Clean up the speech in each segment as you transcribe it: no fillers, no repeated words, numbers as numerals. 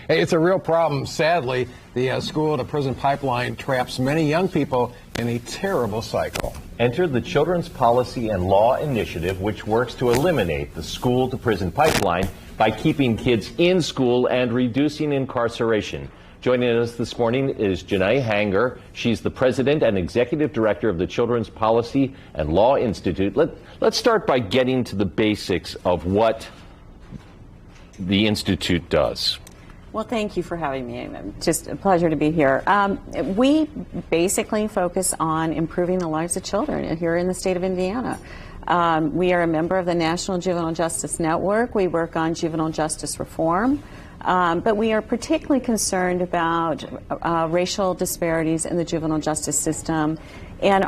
It's a real problem. Sadly, the school-to-prison pipeline traps many young people in a terrible cycle. Enter the Children's Policy and Law Initiative, which works to eliminate the school-to-prison pipeline by keeping kids in school and reducing incarceration. Joining us this morning is Janae Hanger. She's the president and executive director of the Children's Policy and Law Institute. Let's start by getting to the basics of what the Institute does. Well, thank you for having me. Just a pleasure to be here. We basically focus on improving the lives of children here in the state of Indiana. We are a member of the National Juvenile Justice Network. We work on juvenile justice reform. But we are particularly concerned about racial disparities in the juvenile justice system. And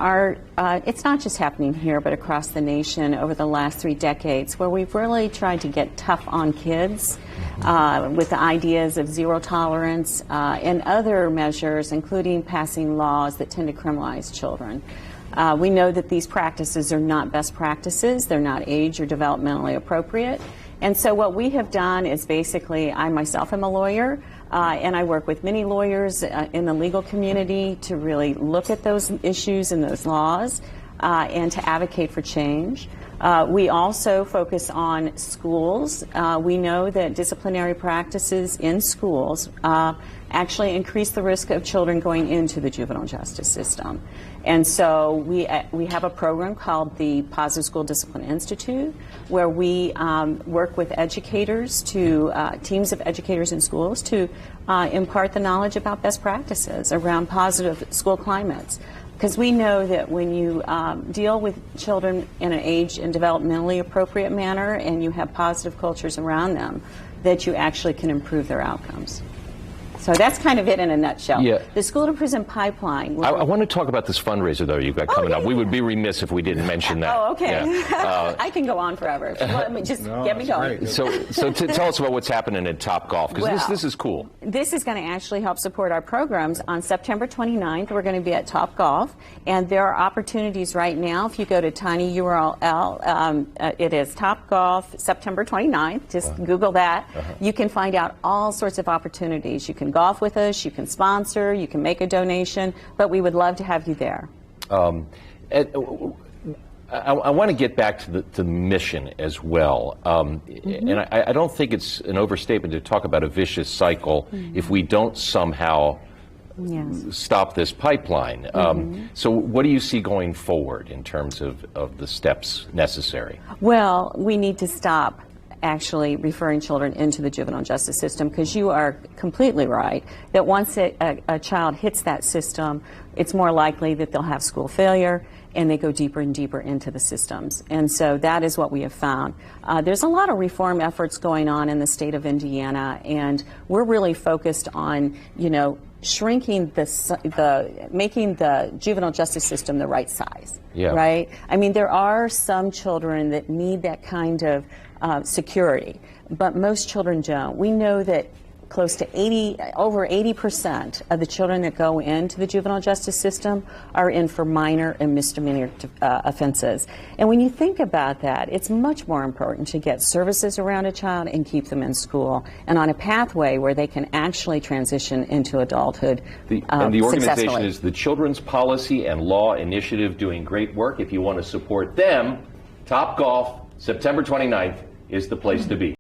it's not just happening here, but across the nation over the last 3 decades, where we've really tried to get tough on kids with the ideas of zero tolerance and other measures, including passing laws that tend to criminalize children. We know that these practices are not best practices. They're not age or developmentally appropriate. And so what we have done is basically, I myself am a lawyer, and I work with many lawyers in the legal community to really look at those issues and those laws and to advocate for change. We also focus on schools. We know that disciplinary practices in schools actually increase the risk of children going into the juvenile justice system. And so we have a program called the Positive School Discipline Institute, where we work with educators teams of educators in schools to impart the knowledge about best practices around positive school climates. Because we know that when you deal with children in an age and developmentally appropriate manner and you have positive cultures around them, that you actually can improve their outcomes. So that's kind of it in a nutshell. Yeah. The school-to-prison pipeline. I want to talk about this fundraiser, though, you've got coming up. We would be remiss if we didn't mention that. Oh, okay. Yeah. I can go on forever. Let me just get me going. Great. So tell us about what's happening at Top Golf, because this is cool. This is going to actually help support our programs. On September 29th, we're going to be at Top Golf, and there are opportunities right now. If you go to tinyurl, it is Top Golf, September 29th. Just Google that. You can find out all sorts of opportunities. You can golf with us, you can sponsor, you can make a donation, but we would love to have you there. I want to get back to the mission as well. And I don't think it's an overstatement to talk about a vicious cycle if we don't somehow stop this pipeline. So what do you see going forward in terms of the steps necessary? Well, we need to stop actually referring children into the juvenile justice system, because you are completely right that once a child hits that system, it's more likely that they'll have school failure and they go deeper and deeper into the systems. And so that is what we have found. There's a lot of reform efforts going on in the state of Indiana, and we're really focused on, shrinking making the juvenile justice system the right size. Right? I mean, there are some children that need that kind of security, but most children don't. We know that close to over 80% of the children that go into the juvenile justice system are in for minor and misdemeanor offenses. And when you think about that, it's much more important to get services around a child and keep them in school and on a pathway where they can actually transition into adulthood and the organization is the Children's Policy and Law Initiative, doing great work. If you want to support them, Top Golf, September 29th is the place to be.